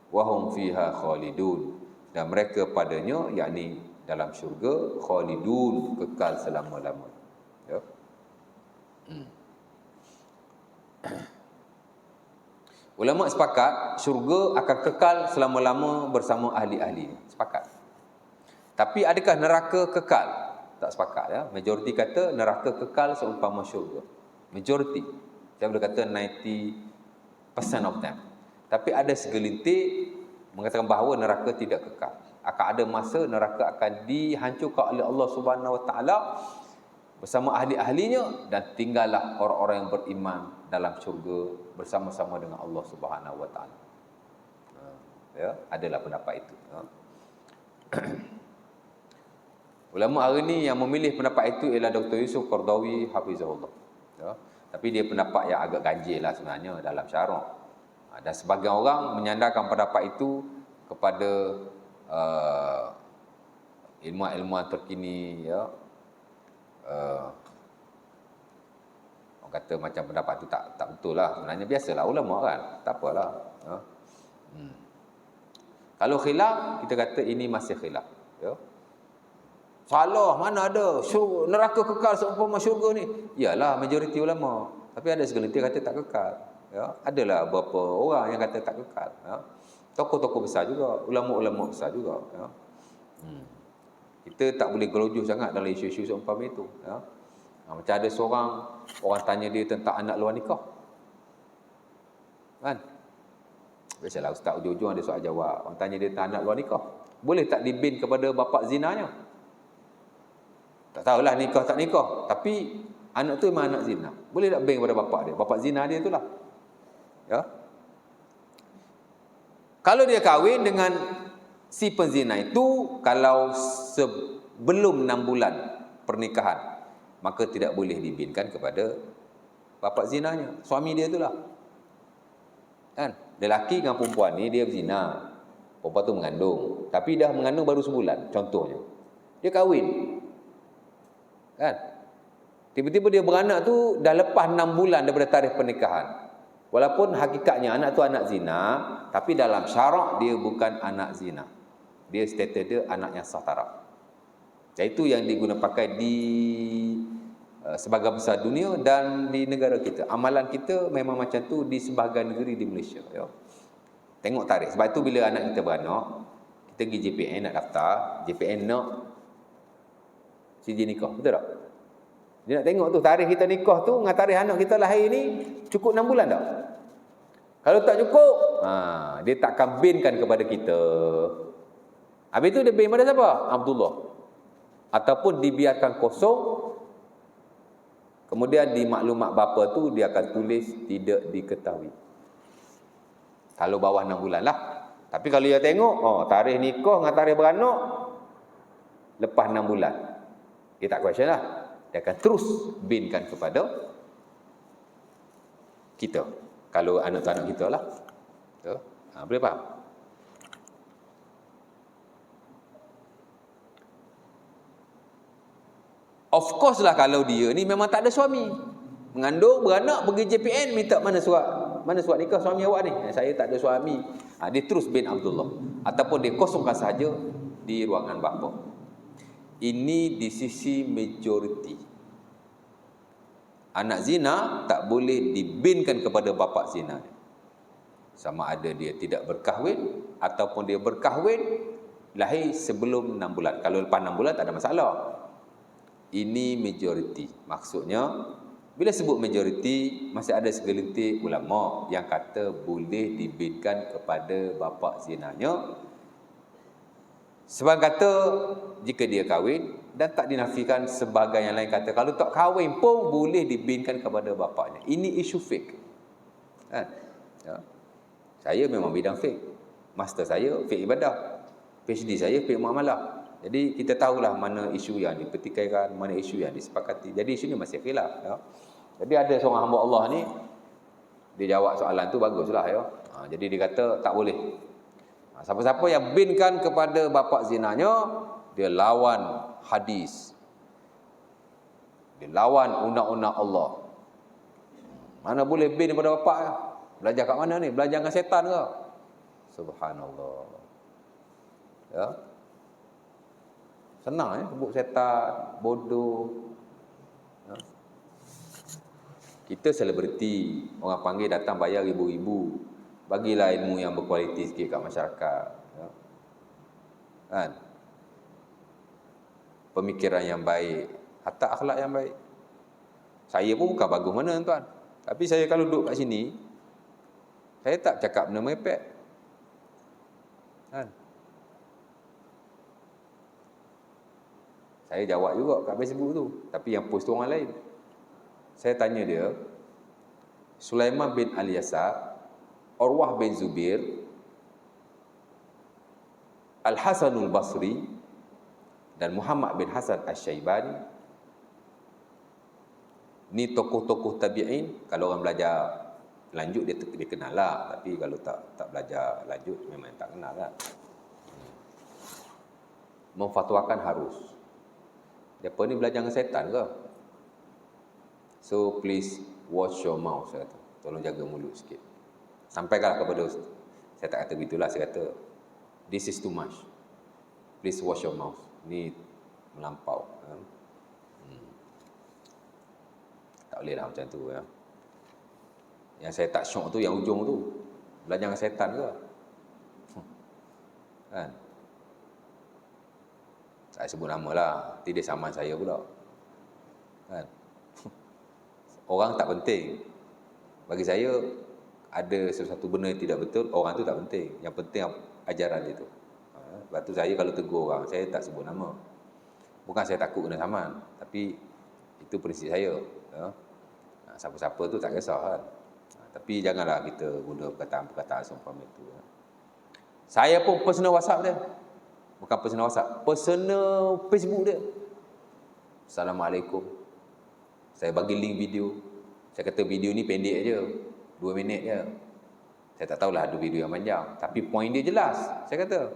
Wa hum fiha khalidun. Dan mereka padanya yakni dalam syurga khalidun, kekal selama-lamanya. Ya. Ulama sepakat syurga akan kekal selama-lama bersama ahli-ahli. Sepakat. Tapi adakah neraka kekal? Tak sepakat ya. Majoriti kata neraka kekal seumpama syurga. Majoriti. Saya boleh kata 90% of them. Tapi ada segelintir mengatakan bahawa neraka tidak kekal. Akan ada masa neraka akan dihancurkan oleh Allah Subhanahu Wa Taala bersama ahli-ahlinya, dan tinggallah orang-orang yang beriman dalam syurga bersama-sama dengan Allah Subhanahu Wa Taala. Ya, adalah pendapat itu. Ya. Ulama hari ni yang memilih pendapat itu ialah Dr. Yusuf Qaradawi hafizahullah. Ya. Tapi dia pendapat yang agak ganjil lah sebenarnya dalam syarak. Dan sebagian orang menyandarkan pendapat itu kepada ilmuwan-ilmuwan terkini, ya. Orang kata macam pendapat itu tak betul lah. Sebenarnya biasalah ulama kan, tak apalah. Ya. Kalau khilaf, kita kata ini masih khilaf. Ya. Salah, mana ada neraka kekal seumpama syurga ni? Iyalah majoriti ulama. Tapi ada segelintir kata tak kekal. Ya. Adalah beberapa orang yang kata tak kekal. Ya. Tokoh-tokoh besar juga, ulama-ulama besar juga. Ya. Kita tak boleh gelojoh sangat dalam isu-isu seumpama itu. Ya. Macam ada seorang, orang tanya dia tentang anak luar nikah. Kan? Biasalah ustaz ujung-ujung ada soal jawab. Orang tanya dia tentang anak luar nikah. Boleh tak dibin kepada bapa zinanya? Tak tahulah nikah tak nikah. Tapi anak tu memang anak zina. Boleh tak bin kepada bapa dia? Bapa zina dia itulah. Ya. Kalau dia kahwin dengan si penzina itu, kalau sebelum 6 bulan pernikahan, maka tidak boleh dibinkan kepada bapa zinanya, suami dia itulah. Kan? Lelaki dengan perempuan ni dia berzina. Perempuan tu mengandung, tapi dah mengandung baru sebulan contohnya. Dia kahwin. Kan? Tiba-tiba dia beranak tu dah lepas 6 bulan daripada tarikh pernikahan. Walaupun hakikatnya anak tu anak zina, tapi dalam syarak dia bukan anak zina. Dia status dia anak yang sah taraf. Itu yang digunakan pakai di sebahagian besar dunia dan di negara kita. Amalan kita memang macam tu di sebahagian negeri di Malaysia. Ya. Tengok tarikh. Sebab itu bila anak kita beranak, kita pergi JPN nak daftar, JPN nak sijil nikah. Betul tak? Dia nak tengok tu tarikh kita nikah tu dengan tarikh anak kita lahir ni cukup 6 bulan tak? Kalau tak cukup, dia takkan binkan kepada kita. Habis tu dia bin pada siapa? Abdullah. Ataupun dibiarkan kosong. Kemudian di maklumat bapa tu dia akan tulis tidak diketahui. Kalau bawah 6 bulan lah. Tapi kalau dia tengok, tarikh nikah dengan tarikh beranak lepas 6 bulan. Dia tak question lah. Dia akan terus binkan kepada kita. Kalau anak tu anak kita lah. Boleh faham? Of course lah kalau dia ni memang tak ada suami. Mengandung, beranak, pergi JPN minta mana surat nikah suami awak ni? Saya tak ada suami. Dia terus bin Abdullah. Ataupun dia kosongkan sahaja di ruangan bapa. Ini di sisi majoriti. Anak zina tak boleh dibinkan kepada bapa zina. Sama ada dia tidak berkahwin ataupun dia berkahwin lahir sebelum 6 bulan. Kalau lepas 6 bulan tak ada masalah. Ini majoriti. Maksudnya Bila sebut majoriti, masih ada segelintir ulama yang kata boleh dibinkan kepada bapa zinanya. Sebab kata jika dia kahwin, dan tak dinafikan sebagai yang lain kata kalau tak kahwin pun boleh dibinkan kepada bapaknya. Ini isu fik. Kan? Ya. Saya memang bidang fik. Master saya fik ibadah. PhD saya fik muamalah. Jadi kita tahulah mana isu yang dipertikaikan, mana isu yang disepakati. Jadi isu ni masih khilaf. Ya. Jadi ada seorang hamba Allah ni, dia jawab soalan tu baguslah. Ya. Jadi dia kata tak boleh. Siapa-siapa yang binkan kepada bapa zinanya, dia lawan hadis. Dia lawan undang-undang Allah. Mana boleh bin kepada bapa? Belajar kat mana ni? Belajar dengan setan ke? Subhanallah. Ya. Senang sebut setan, bodoh. Ya. Kita selebriti, orang panggil datang bayar ribu-ribu. Bagilah ilmu yang berkualiti sikit kat masyarakat. Ya. Kan? Pemikiran yang baik, hatta akhlak yang baik. Saya pun bukan bagus mana tuan. Tapi saya kalau duduk kat sini, saya tak cakap benda merepek. Kan? Saya jawab juga kat Facebook tu. Tapi yang post tu orang lain. Saya tanya dia, Sulaiman bin Al-Yasar, Urwah bin Zubair, Al-Hasanul Basri, dan Muhammad bin Hasan Asy-Syaibani, ni tokoh-tokoh tabi'in. Kalau orang belajar lanjut dia kenal lah, tapi kalau tak belajar lanjut memang tak kenal kan. Memfatwakan harus. Depa ni belajar dengan setan ke? So please watch your mouth, saya kata. Tolong jaga mulut sikit. Sampaikanlah kepada Ustaz. Saya tak kata begitulah, saya kata this is too much. Please watch your mouth. Ni melampau. Tak boleh lah macam tu ya. Yang saya tak syok tu yang ujung tu. Belajar dengan setan ke? Kan? Saya sebut nama lah. Nanti dia saman saya pula. Kan? Orang tak penting. Bagi saya, ada sesuatu benda yang tidak betul, orang tu tak penting. Yang penting ajaran dia tu. Sebab tu saya kalau tegur orang, saya tak sebut nama. Bukan saya takut kena saman. Tapi itu prinsip saya. Ya? Siapa-siapa tu tak kisah kan. Tapi janganlah kita guna perkataan-perkataan seumpama itu. Ya? Saya pun personal WhatsApp dia. Bukan personal WhatsApp, personal Facebook dia. Assalamualaikum. Saya bagi link video. Saya kata video ni pendek aja, 2 minit je. Saya tak tahulah ada video yang panjang, tapi poin dia jelas. Saya kata.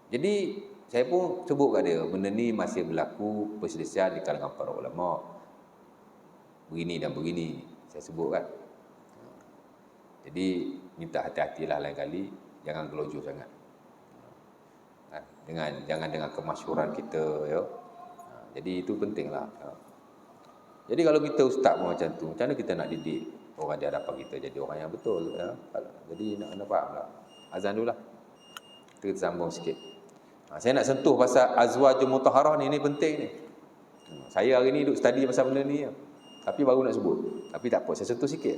Jadi saya pun sebut kat dia, benda ni masih berlaku perselisihan di kalangan para ulama. Begini dan begini, saya sebut kan. Jadi minta hati-hatilah lain kali, jangan gelojoh sangat. Jangan dengan kemasyhuran kita, ya. Jadi itu pentinglah. Ya. Jadi kalau kita ustaz pun macam tu, macam mana kita nak didik orang di hadapan kita jadi orang yang betul, ya. Jadi nak fahamlah. Azan dululah. Kita sambung sikit. Saya nak sentuh pasal azwajul mutahharah ni penting ni. Saya hari ni duduk study pasal benda ni, ya. Tapi baru nak sebut. Tapi tak apa, saya sentuh sikit.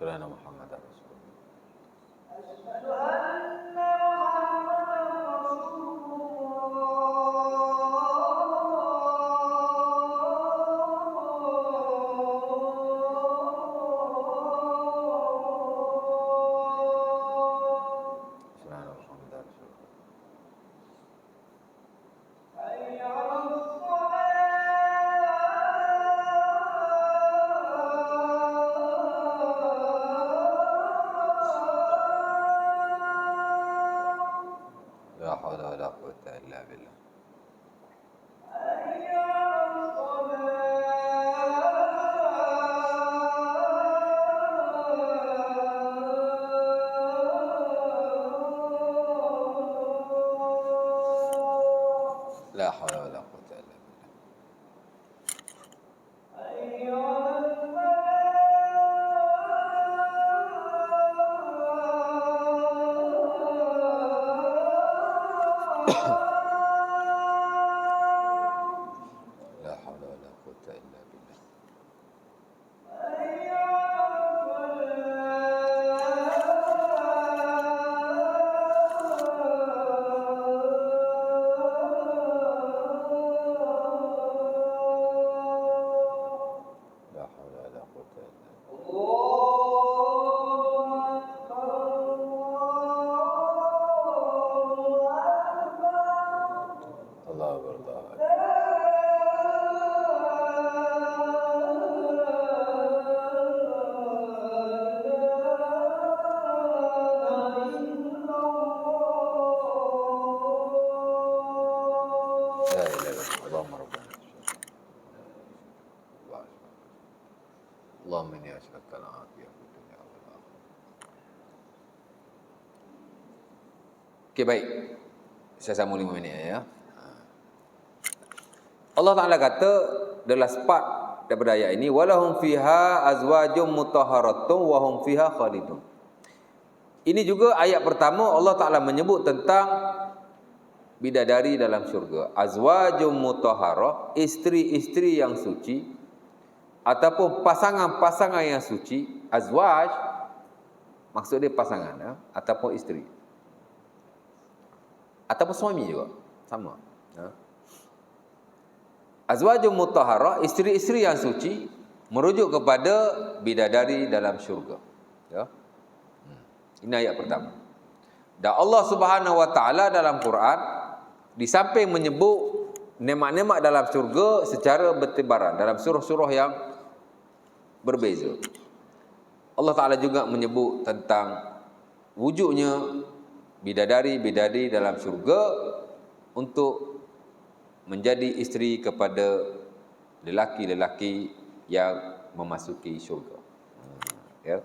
Sayyidina Muhammad Rasulullah. La haula wala quwwata illa billah. La haula wala quwwata illa billah. La haula wala quwwata illa billah. La haula wala quwwata illa billah. Allahu Akbar. La ilaha illallah. Allahumma rabbana. Allahumma inni as'aluka al-afiyah fid dunya wal akhirah. Okey, baik. Saya sambung 5 minit ya. Allah Ta'ala kata dalam part daripada ayat ini, walahum fiha azwajum mutahharatun wa hum fiha khalidun. Ini juga ayat pertama Allah Ta'ala menyebut tentang bidadari dalam syurga. Azwajum mutahharah, isteri-isteri yang suci ataupun pasangan-pasangan yang suci. Azwaj maksud dia pasangan ya, ataupun isteri. Ataupun suami juga sama ya. Azwajum mutahharah, isteri-isteri yang suci, merujuk kepada bidadari dalam syurga ya. Ini ayat pertama. Dan Allah Subhanahu wa taala dalam Quran di samping menyebut nikmat-nikmat dalam syurga secara bertebaran dalam surah-surah yang berbeza, Allah Ta'ala juga menyebut tentang wujudnya bidadari-bidadari dalam syurga untuk menjadi isteri kepada lelaki-lelaki yang memasuki syurga. Ya.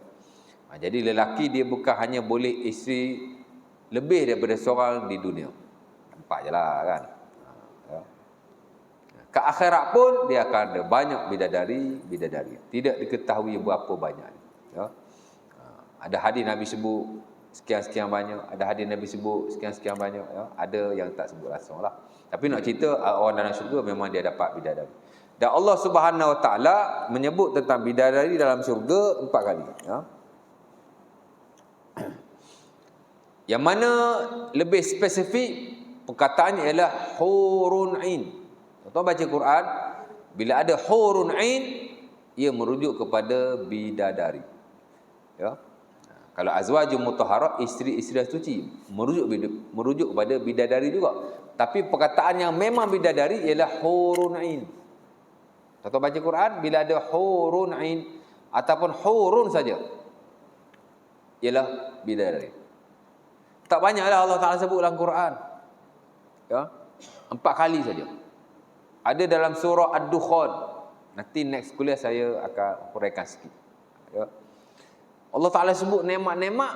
Jadi lelaki dia bukan hanya boleh isteri lebih daripada seorang di dunia. Nampak je lah kan. Ya. Ke akhirat pun dia akan ada banyak bidadari. Tidak diketahui berapa banyak. Ya. Ada hadis Nabi sebut sekian-sekian banyak, ada hadis Nabi sebut sekian-sekian banyak ya. Ada yang tak sebut langsung lah. Tapi nak cerita orang dalam syurga memang dia dapat bidadari. Dan Allah Subhanahu Wa Taala menyebut tentang bidadari dalam syurga 4 kali ya. Yang mana lebih spesifik perkataannya ialah hurun ain. Tuan baca Quran, bila ada hurun ain, ia merujuk kepada bidadari. Ya. Kalau azwajum mutahharah, isteri-isteri suci, merujuk kepada bidadari juga. Tapi perkataan yang memang bidadari ialah hurun ain. Tuan baca Quran, bila ada hurun ain ataupun hurun saja, ialah bidadari. Tak banyaklah Allah Ta'ala sebut dalam Quran. Ya. 4 kali saja. Ada dalam surah Ad-Dukhan. Nanti next kuliah saya akan huraikan sikit. Ya. Allah Ta'ala sebut nikmat-nikmat,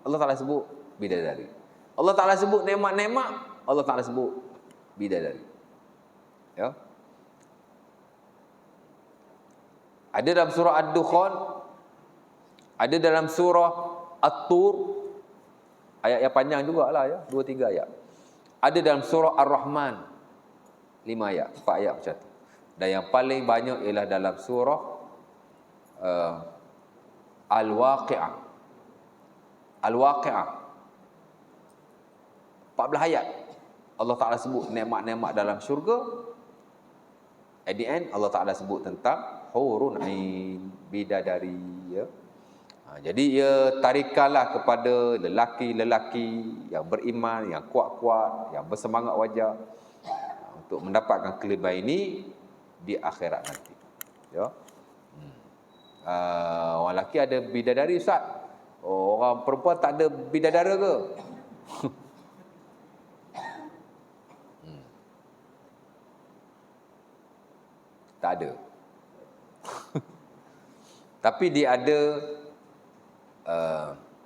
Allah Ta'ala sebut bidadari. Allah Ta'ala sebut nikmat-nikmat, Allah Ta'ala sebut bidadari. Ya. Ada dalam surah Ad-Dukhan, ada dalam surah At-Tur, ayat yang panjang jugalah ya, 2-3 ayat. Ada dalam surah Ar-Rahman, 5 ayat, 4 ayat macam tu. Dan yang paling banyak ialah dalam surah Al-Waqi'ah. Al-Waqi'ah. 14 ayat. Allah Ta'ala sebut nikmat-nikmat dalam syurga. At the end, Allah Ta'ala sebut tentang hurun ain, bidadari. Ya. Jadi ia tarikanlah kepada lelaki-lelaki yang beriman, yang kuat-kuat, yang bersemangat wajar untuk mendapatkan kelebihan ini di akhirat nanti. Ya. Orang lelaki ada bidadari, Ustaz. Orang perempuan tak ada bidadara ke? Tak ada. Tapi dia ada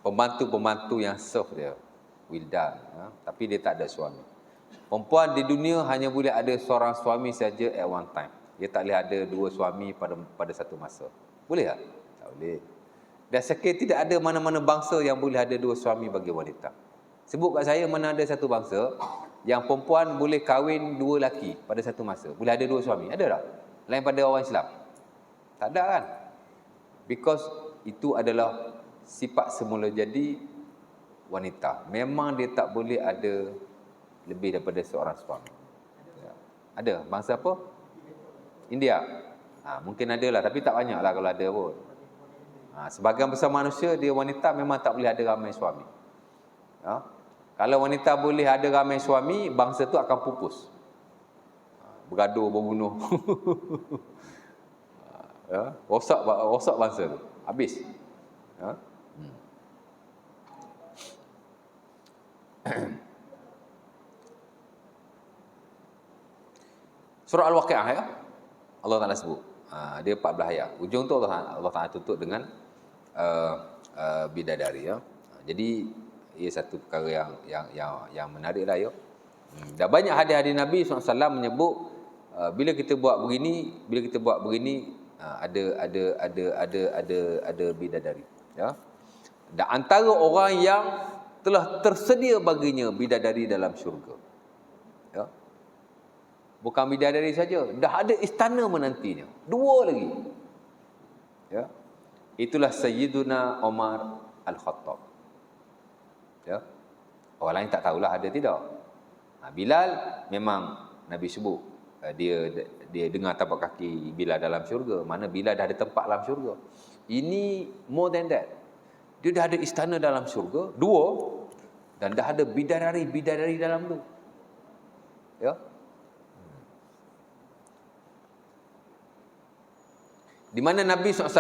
pembantu-pembantu yang serve dia, wildan, tapi dia tak ada suami. Perempuan di dunia hanya boleh ada seorang suami saja at one time. Dia tak boleh ada dua suami pada satu masa. Boleh tak? Tak boleh. Dan sekiranya tidak ada mana-mana bangsa yang boleh ada dua suami bagi wanita. Sebut kat saya mana ada satu bangsa yang perempuan boleh kahwin dua lelaki pada satu masa. Boleh ada dua suami. Ada tak? Lain pada orang Islam. Tak ada kan? Because itu adalah sifat semula jadi wanita. Memang dia tak boleh ada lebih daripada seorang suami. Ada. Bangsa apa? India. Mungkin ada lah, tapi tak banyak lah kalau ada pun. Sebahagian besar manusia, dia wanita memang tak boleh ada ramai suami. Kalau wanita boleh ada ramai suami, bangsa tu akan pupus. Bergaduh, berbunuh. Rosak bangsa tu. Habis. Surah Al-Waqi'ah ya. Allah Ta'ala sebut. Dia 14 ayat. Ujung tu Allah Ta'ala tutup dengan bidadari ya. Jadi ia satu perkara yang menarik lah ya. Dan banyak hadis-hadis Nabi SAW menyebut bila kita buat begini ada bidadari ya. Dan antara orang yang telah tersedia baginya bidadari dalam syurga. Ya. Bukan bidadari saja, dah ada istana menantinya. Dua lagi. Ya. Itulah Sayyiduna Umar Al-Khattab. Ya. Orang lain tak tahulah ada tidak. Bilal memang Nabi sebut dia dengar tapak kaki Bilal dalam syurga. Mana Bilal dah ada tempat dalam syurga. Ini more than that. Dia dah ada istana dalam syurga, dua, dan dah ada bidadari dalam tu. Ya. Di mana Nabi SAW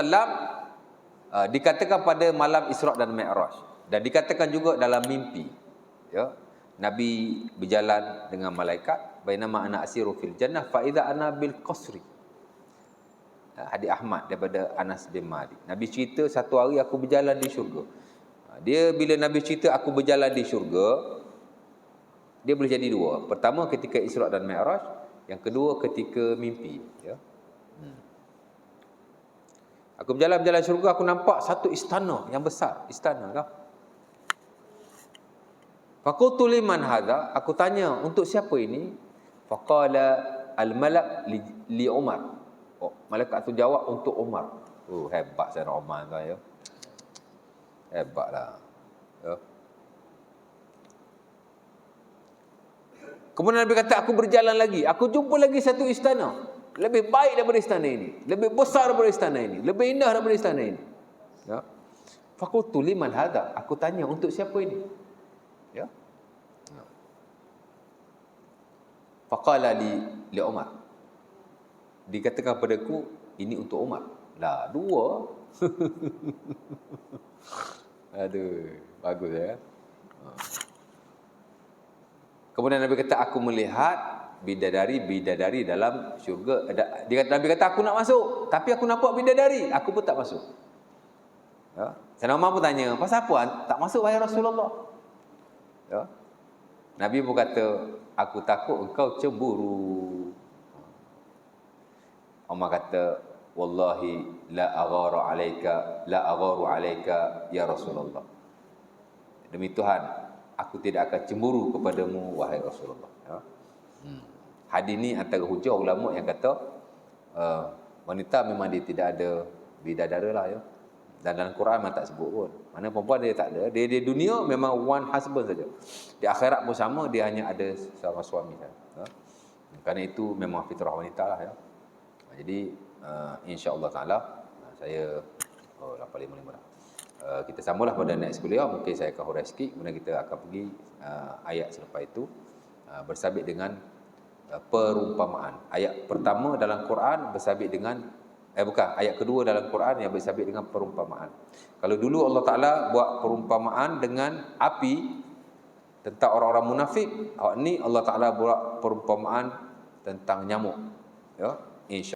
dikatakan pada malam Isra' dan Mi'raj, dan dikatakan juga dalam mimpi. Ya. Nabi berjalan dengan malaikat, bainama ana asiru fil jannah fa idza ana bil qasri. Hadis Ahmad daripada Anas bin Malik. Nabi cerita satu hari aku berjalan di syurga. Dia bila Nabi cerita aku berjalan di syurga, dia boleh jadi dua. Pertama ketika Isra' dan Mi'raj, yang kedua ketika mimpi, ya. Aku berjalan syurga, aku nampak satu istana yang besar, istana kan. Faqultu liman hadha, aku tanya untuk siapa ini? Faqala al-malak li Umar. Malaikat tu jawab untuk Umar. Hebat Sayyidina Umar tu ya. Hebatlah. Ya. Kemudian Nabi kata aku berjalan lagi, aku jumpa lagi satu istana. Lebih baik daripada istana ini, lebih besar daripada istana ini, lebih indah daripada istana ini. Ya. Faqultu liman hadha, aku tanya untuk siapa ini? Ya. Faqala li Umar. Dikatakan padaku ini untuk Umar. Lah, dua. Aduh, bagus ya. Kemudian Nabi kata aku melihat bidadari dalam syurga. Nabi kata aku nak masuk, tapi aku nampak bidadari, aku pun tak masuk. Ya. Sayyidina Umar pun tanya, pasal apa tak masuk wahai Rasulullah? Ya. Nabi pun kata, aku takut engkau cemburu. Umar kata, wallahi la agharu alaika ya Rasulullah. Demi Tuhan, aku tidak akan cemburu kepadamu wahai Rasulullah. Ya. Hadis ni antara hujah ulama yang kata wanita memang dia tidak ada bidadara lah ya. Dan dalam Quran memang tak sebut pun. Mana perempuan dia tak ada. Dia di dunia memang one husband saja. Di akhirat pun sama, dia hanya ada seorang suami saja. Kerana itu memang fitrah wanita lah ya. Jadi insya-Allah taala saya 8:55 dah. Kita sambunglah pada next kuliah, mungkin saya akan hurai sikit, kemudian kita akan pergi ayat selepas itu bersabit dengan perumpamaan. Ayat pertama dalam Quran bersabit dengan ayat kedua dalam Quran yang bersabit dengan perumpamaan. Kalau dulu Allah Taala buat perumpamaan dengan api tentang orang-orang munafik, ni Allah Taala buat perumpamaan tentang nyamuk. Ya, insya